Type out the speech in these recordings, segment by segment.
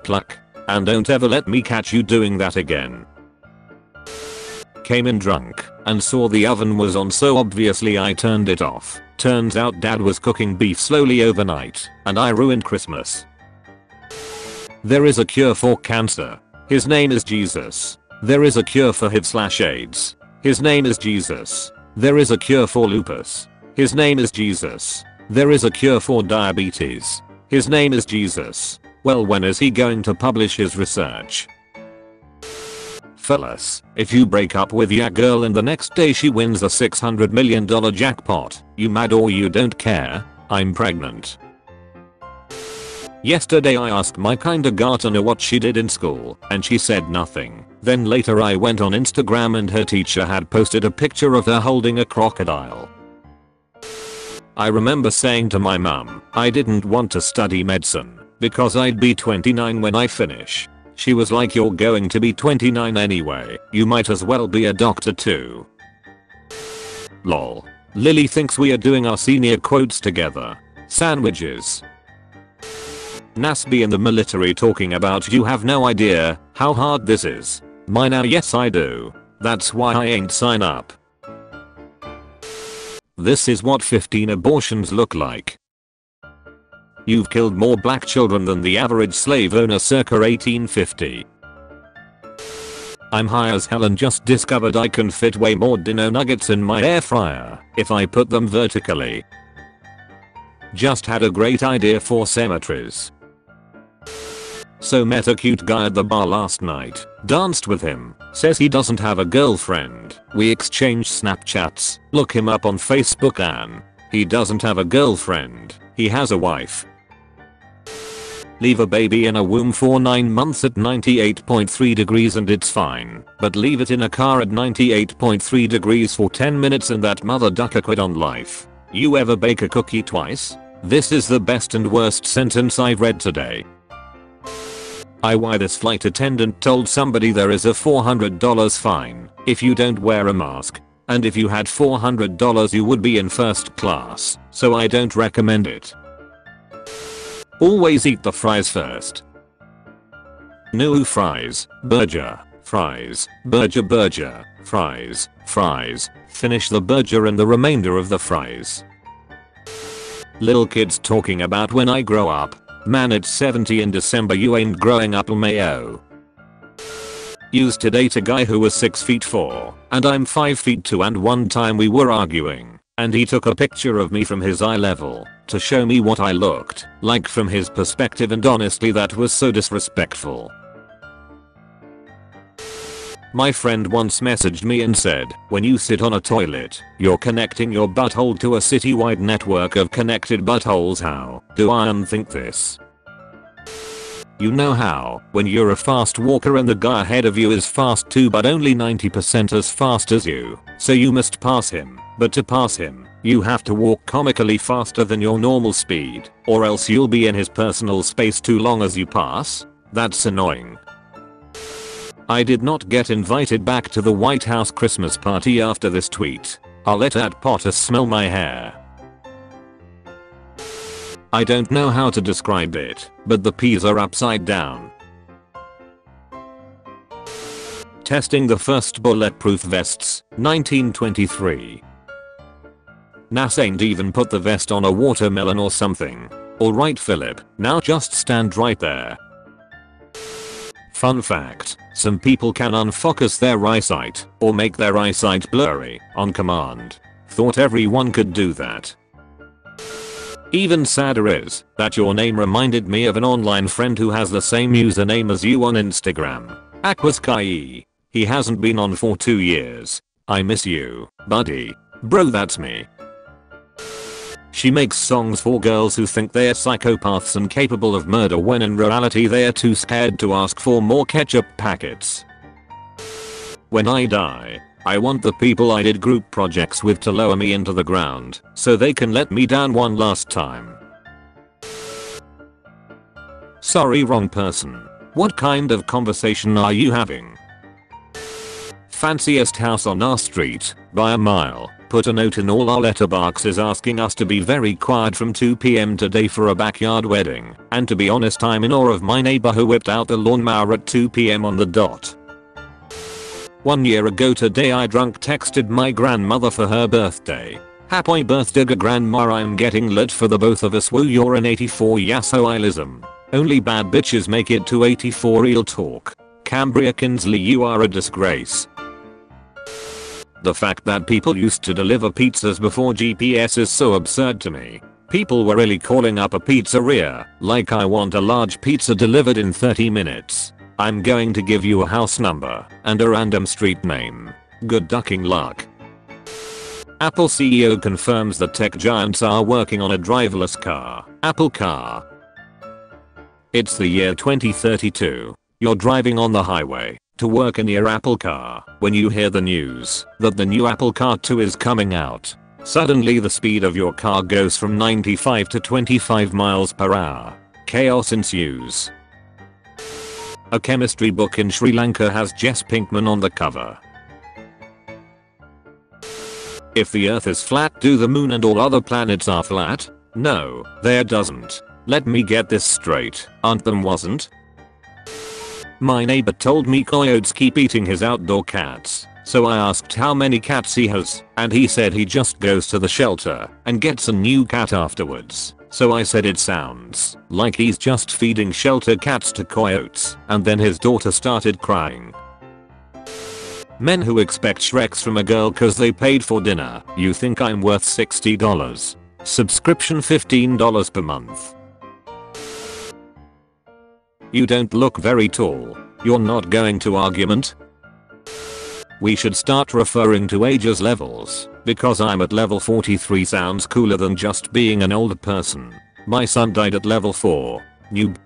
Pluck. And don't ever let me catch you doing that again. Came in drunk and saw the oven was on, so obviously I turned it off. Turns out dad was cooking beef slowly overnight and I ruined Christmas. There is a cure for cancer. His name is Jesus. There is a cure for HIV/AIDS. His name is Jesus. There is a cure for lupus. His name is Jesus. There is a cure for diabetes. His name is Jesus. Well, when is he going to publish his research? Fellas, if you break up with your girl and the next day she wins a $600 million jackpot, you mad or you don't care? I'm pregnant. Yesterday I asked my kindergartner what she did in school and she said nothing. Then later I went on Instagram and her teacher had posted a picture of her holding a crocodile. I remember saying to my mum I didn't want to study medicine because I'd be 29 when I finish. She was like, you're going to be 29 anyway, you might as well be a doctor too. Lol. Lily thinks we are doing our senior quotes together. Sandwiches. Nasby in the military talking about you have no idea how hard this is. Now yes I do. That's why I ain't sign up. This is what 15 abortions look like. You've killed more black children than the average slave owner circa 1850. I'm high as hell and just discovered I can fit way more Dino nuggets in my air fryer if I put them vertically. Just had a great idea for cemeteries. So met a cute guy at the bar last night, danced with him, says he doesn't have a girlfriend. We exchanged Snapchats, look him up on Facebook and he doesn't have a girlfriend, he has a wife. Leave a baby in a womb for 9 months at 98.3 degrees and it's fine, but leave it in a car at 98.3 degrees for 10 minutes and that mother ducker quit on life. You ever bake a cookie twice? This is the best and worst sentence I've read today. Why this flight attendant told somebody there is a $400 fine if you don't wear a mask. And if you had $400 you would be in first class, so I don't recommend it. Always eat the fries first. No fries, burger, fries, burger, fries, fries, finish the burger and the remainder of the fries. Little kids talking about when I grow up. Man, it's 70 in December, you ain't growing up, mayo. Used to date a guy who was 6'4" and I'm 5'2" and one time we were arguing and he took a picture of me from his eye level to show me what I looked like from his perspective, and honestly that was so disrespectful. My friend once messaged me and said, when you sit on a toilet, you're connecting your butthole to a citywide network of connected buttholes. How do I unthink this? You know how, when you're a fast walker and the guy ahead of you is fast too but only 90% as fast as you, so you must pass him, but to pass him, you have to walk comically faster than your normal speed, or else you'll be in his personal space too long as you pass? That's annoying. I did not get invited back to the White House Christmas party after this tweet. I'll let Ed Potter smell my hair. I don't know how to describe it, but the peas are upside down. Testing the first bulletproof vests, 1923. NASA ain't even put the vest on a watermelon or something. Alright Philip, now just stand right there. Fun fact, some people can unfocus their eyesight or make their eyesight blurry on command. Thought everyone could do that. Even sadder is that your name reminded me of an online friend who has the same username as you on Instagram. Aquaskai. He hasn't been on for 2 years. I miss you, buddy. Bro, that's me. She makes songs for girls who think they're psychopaths and capable of murder when in reality they are too scared to ask for more ketchup packets. When I die, I want the people I did group projects with to lower me into the ground so they can let me down one last time. Sorry, wrong person. What kind of conversation are you having? Fanciest house on our street, by a mile, put a note in all our letterboxes asking us to be very quiet from 2 p.m. today for a backyard wedding, and to be honest I'm in awe of my neighbor who whipped out the lawnmower at 2 p.m. on the dot. 1 year ago today I drunk texted my grandmother for her birthday. Happy birthday grandma, I'm getting lit for the both of us, woo, you're an 84 yasoilism. Only bad bitches make it to 84, real talk. Cambria Kinsley, you are a disgrace. The fact that people used to deliver pizzas before GPS is so absurd to me. People were really calling up a pizzeria, like I want a large pizza delivered in 30 minutes. I'm going to give you a house number and a random street name. Good ducking luck. Apple CEO confirms that tech giants are working on a driverless car. Apple Car. It's the year 2032. You're driving on the highway to work in your Apple Car when you hear the news that the new Apple Car 2 is coming out. Suddenly the speed of your car goes from 95 to 25 miles per hour. Chaos ensues. A chemistry book in Sri Lanka has Jess Pinkman on the cover. If the earth is flat, do the moon and all other planets are flat? No, there doesn't. Let me get this straight, aren't them wasn't? My neighbor told me coyotes keep eating his outdoor cats, so I asked how many cats he has, and he said he just goes to the shelter and gets a new cat afterwards. So I said it sounds like he's just feeding shelter cats to coyotes, and then his daughter started crying. Men who expect Shreks from a girl cause they paid for dinner. You think I'm worth $60? Subscription $15 per month. You don't look very tall. You're not going to argument? We should start referring to age as levels, because I'm at level 43 sounds cooler than just being an older person. My son died at level 4. Noob.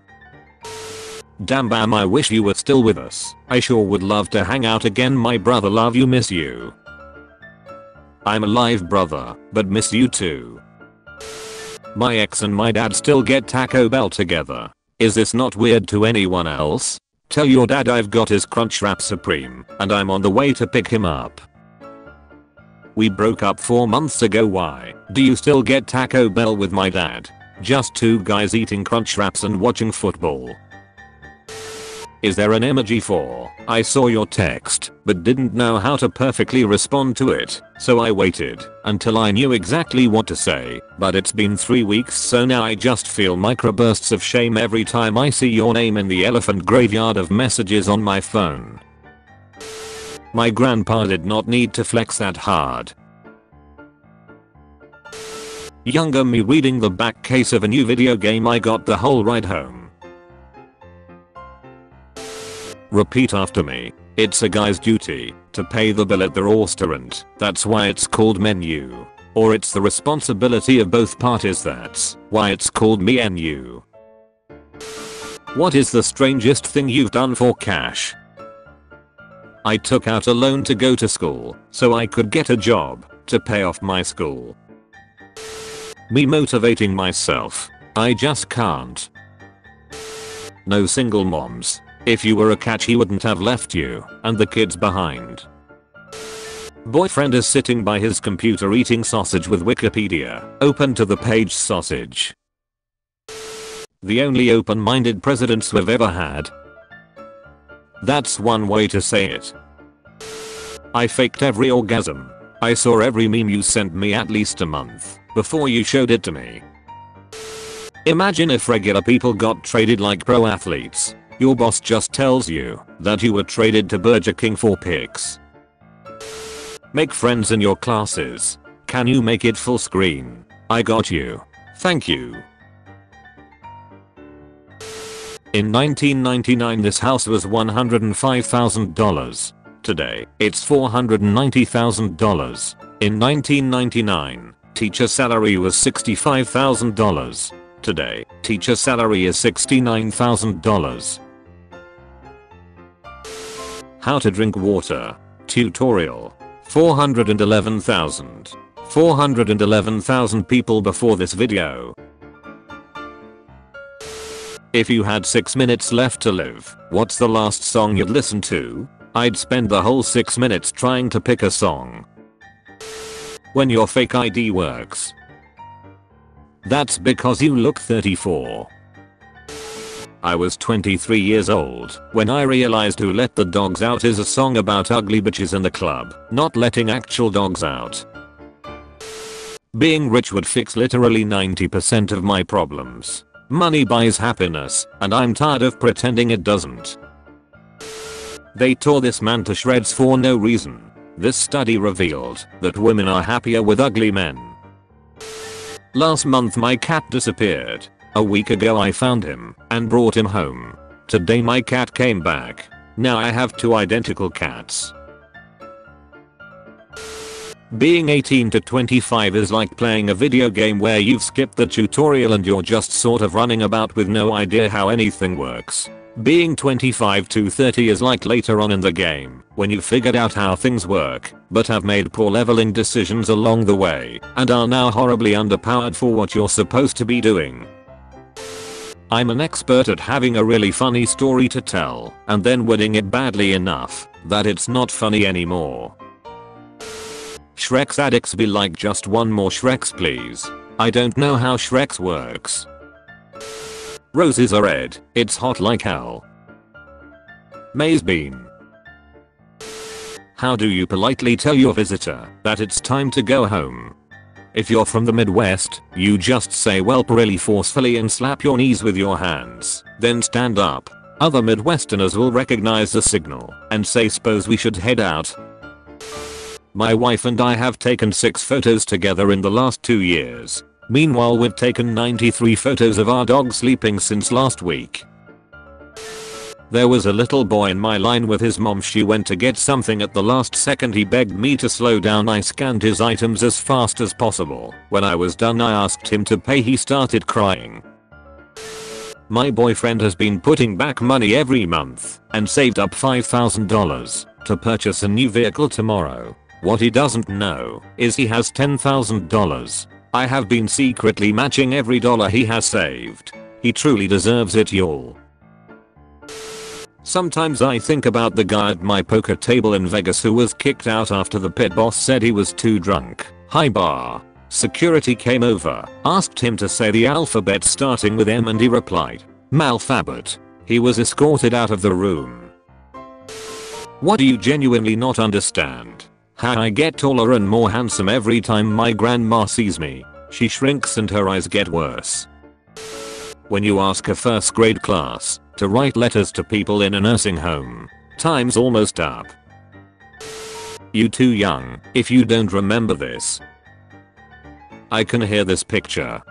Damn bam, I wish you were still with us. I sure would love to hang out again, my brother, love you, miss you. I'm alive brother, but miss you too. My ex and my dad still get Taco Bell together. Is this not weird to anyone else? Tell your dad I've got his Crunchwrap Supreme and I'm on the way to pick him up. We broke up 4 months ago. Why do you still get Taco Bell with my dad? Just two guys eating Crunchwraps and watching football. Is there an emoji for I saw your text but didn't know how to perfectly respond to it, so I waited until I knew exactly what to say, but it's been 3 weeks, so now I just feel microbursts of shame every time I see your name in the elephant graveyard of messages on my phone. My grandpa did not need to flex that hard. Younger me reading the back case of a new video game I got the whole ride home. Repeat after me. It's a guy's duty to pay the bill at the restaurant. That's why it's called menu. Or it's the responsibility of both parties. That's why it's called me and you. What is the strangest thing you've done for cash? I took out a loan to go to school so I could get a job to pay off my school. Me motivating myself. I just can't. No single moms. If you were a catch he wouldn't have left you and the kids behind. Boyfriend is sitting by his computer eating sausage with Wikipedia open to the page sausage. The only open-minded presidents we've ever had. That's one way to say it. I faked every orgasm. I saw every meme you sent me at least a month before you showed it to me. Imagine if regular people got traded like pro athletes. Your boss just tells you that you were traded to Burger King for pics. Make friends in your classes. Can you make it full screen? I got you. Thank you. In 1999 this house was $105,000. Today, it's $490,000. In 1999, teacher salary was $65,000. Today, teacher salary is $69,000. How to drink water. Tutorial. 411,000. 411,000 people before this video. If you had 6 minutes left to live, what's the last song you'd listen to? I'd spend the whole 6 minutes trying to pick a song. when your fake ID works. That's because you look 34. I was 23 years old when I realized Who Let the Dogs Out is a song about ugly bitches in the club, not letting actual dogs out. Being rich would fix literally 90% of my problems. Money buys happiness, and I'm tired of pretending it doesn't. They tore this man to shreds for no reason. This study revealed that women are happier with ugly men. Last month my cat disappeared. A week ago I found him and brought him home. Today my cat came back. Now I have 2 identical cats. Being 18 to 25 is like playing a video game where you've skipped the tutorial and you're just sort of running about with no idea how anything works. Being 25 to 30 is like later on in the game, when you figured out how things work, but have made poor leveling decisions along the way, and are now horribly underpowered for what you're supposed to be doing. I'm an expert at having a really funny story to tell, and then wording it badly enough that it's not funny anymore. Shrek's addicts be like, just one more Shreks please. I don't know how Shreks works. Roses are red, it's hot like hell. Maize bean. How do you politely tell your visitor that it's time to go home? If you're from the Midwest, you just say welp really forcefully and slap your knees with your hands, then stand up. Other Midwesterners will recognize the signal and say suppose we should head out. My wife and I have taken 6 photos together in the last 2 years. Meanwhile we've taken 93 photos of our dog sleeping since last week. There was a little boy in my line with his mom. She went to get something at the last second. He begged me to slow down. I scanned his items as fast as possible. When I was done I asked him to pay. He started crying. My boyfriend has been putting back money every month and saved up $5,000 to purchase a new vehicle tomorrow. What he doesn't know is he has $10,000. I have been secretly matching every dollar he has saved. He truly deserves it, y'all. Sometimes I think about the guy at my poker table in Vegas who was kicked out after the pit boss said he was too drunk. High bar. Security came over, asked him to say the alphabet starting with M and he replied, "Malphabet." He was escorted out of the room. What do you genuinely not understand? How I get taller and more handsome every time my grandma sees me. She shrinks and her eyes get worse. When you ask a first grade class to write letters to people in a nursing home, time's almost up. You too young if you don't remember this. I can hear this picture.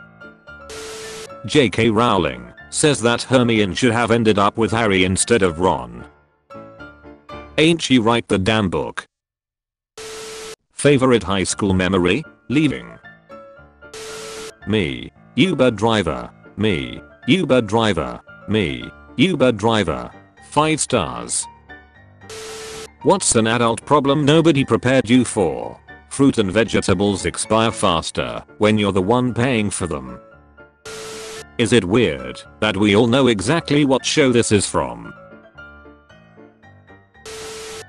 J.K. Rowling says that Hermione should have ended up with Harry instead of Ron. Ain't she right, the damn book? Favorite high school memory? Leaving. Me. Uber driver. Me. Uber driver. Me. Uber driver. 5 stars. What's an adult problem nobody prepared you for? Fruit and vegetables expire faster when you're the one paying for them. Is it weird that we all know exactly what show this is from?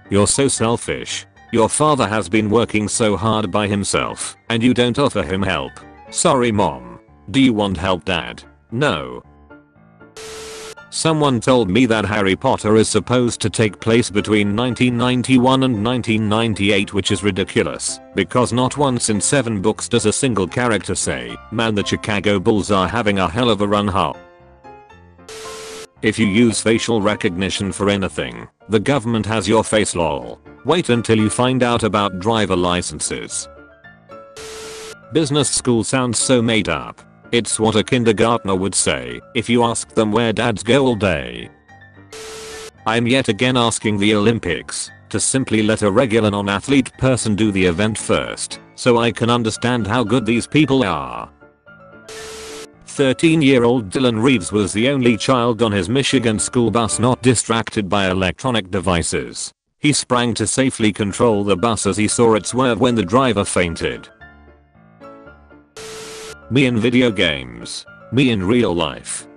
You're so selfish. Your father has been working so hard by himself and you don't offer him help. Sorry mom. Do you want help, dad? No. Someone told me that Harry Potter is supposed to take place between 1991 and 1998, which is ridiculous because not once in 7 books does a single character say, "Man, the Chicago Bulls are having a hell of a run." If you use facial recognition for anything, the government has your face, lol. Wait until you find out about driver licenses. Business school sounds so made up. It's what a kindergartner would say if you asked them where dads go all day. I'm yet again asking the Olympics to simply let a regular non-athlete person do the event first, so I can understand how good these people are. 13-year-old Dylan Reeves was the only child on his Michigan school bus not distracted by electronic devices. He sprang to safely control the bus as he saw it swerve when the driver fainted. Me in video games. Me in real life.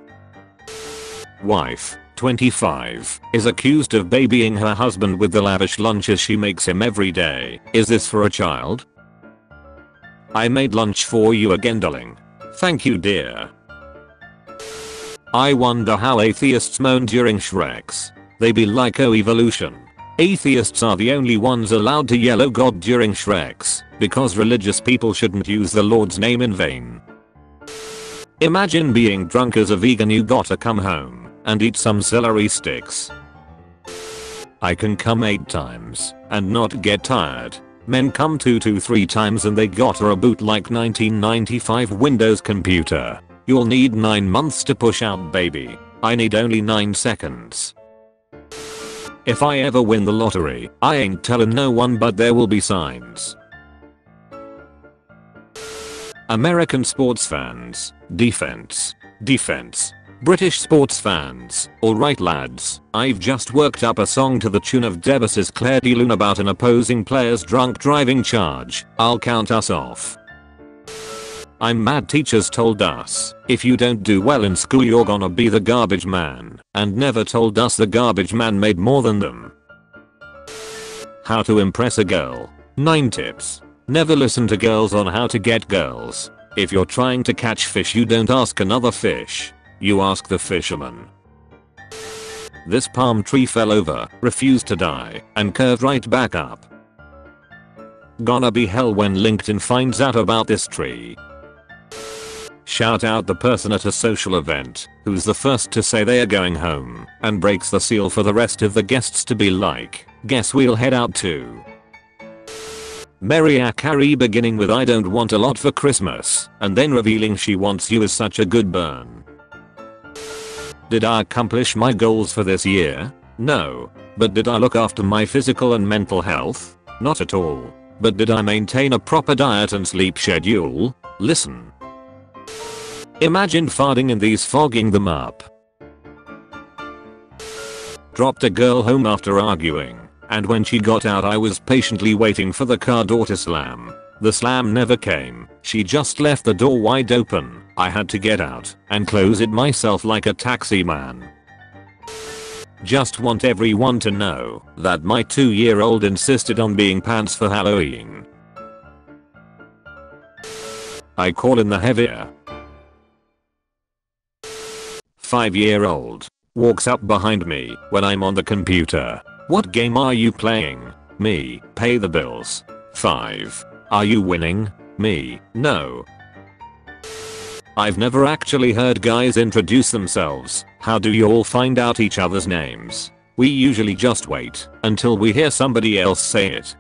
Wife, 25, is accused of babying her husband with the lavish lunches she makes him every day. Is this for a child? I made lunch for you again, darling. Thank you, dear. I wonder how atheists moan during Shreks. They be like, oh, evolution. Atheists are the only ones allowed to yell oh God during Shreks because religious people shouldn't use the Lord's name in vain. Imagine being drunk as a vegan. You gotta come home and eat some celery sticks. I can come 8 times and not get tired. Men come 2 to 3 times and they gotta reboot like 1995 Windows computer. You'll need 9 months to push out, baby. I need only 9 seconds. If I ever win the lottery, I ain't telling no one, but there will be signs. American sports fans, defense, defense. British sports fans, alright lads, I've just worked up a song to the tune of Debussy's Claire de Lune about an opposing player's drunk driving charge. I'll count us off. I'm mad teachers told us, if you don't do well in school you're gonna be the garbage man, and never told us the garbage man made more than them. How to impress a girl. 9 tips. Never listen to girls on how to get girls. If you're trying to catch fish you don't ask another fish. You ask the fisherman. This palm tree fell over, refused to die, and curved right back up. Gonna be hell when LinkedIn finds out about this tree. Shout out the person at a social event who's the first to say they are going home and breaks the seal for the rest of the guests to be like, guess we'll head out too. Mariah Carey beginning with I don't want a lot for Christmas and then revealing she wants you is such a good burn. Did I accomplish my goals for this year? No. But did I look after my physical and mental health? Not at all. But did I maintain a proper diet and sleep schedule? Listen. Imagine farting in these, fogging them up. Dropped a girl home after arguing, and when she got out I was patiently waiting for the car door to slam. The slam never came, she just left the door wide open. I had to get out and close it myself like a taxi man. Just want everyone to know that my 2-year-old insisted on being pants for Halloween. I call in the heavier. 5-year-old walks up behind me when I'm on the computer. What game are you playing? Me, pay the bills. 5. Are you winning? Me, no. I've never actually heard guys introduce themselves. How do you all find out each other's names? We usually just wait until we hear somebody else say it.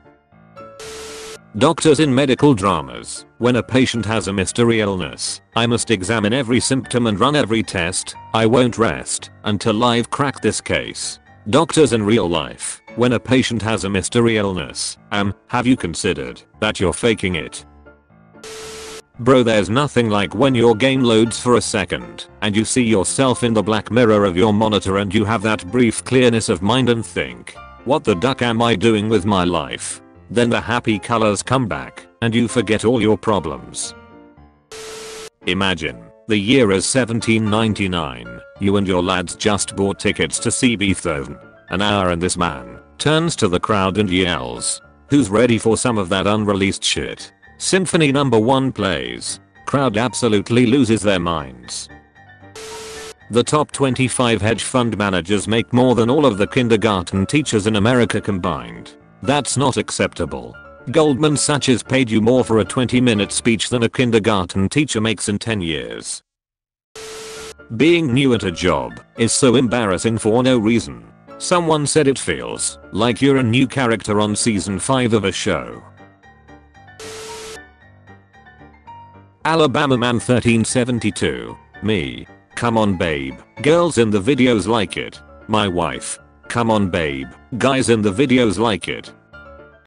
Doctors in medical dramas. When a patient has a mystery illness, I must examine every symptom and run every test. I won't rest until I've cracked this case. Doctors in real life. When a patient has a mystery illness, have you considered that you're faking it? Bro, there's nothing like when your game loads for a second and you see yourself in the black mirror of your monitor and you have that brief clearness of mind and think, what the duck am I doing with my life? Then the happy colors come back and you forget all your problems. Imagine the year is 1799. You and your lads just bought tickets to see Beethoven. An hour and this man turns to the crowd and yells, who's ready for some of that unreleased shit? Symphony No. 1 plays. Crowd absolutely loses their minds. The top 25 hedge fund managers make more than all of the kindergarten teachers in America combined. That's not acceptable. Goldman Sachs paid you more for a 20-minute speech than a kindergarten teacher makes in 10 years. Being new at a job is so embarrassing for no reason. Someone said it feels like you're a new character on season 5 of a show. Alabama Man 1372. Me. Come on babe. Girls in the videos like it. My wife. Come on babe. Guys in the videos like it.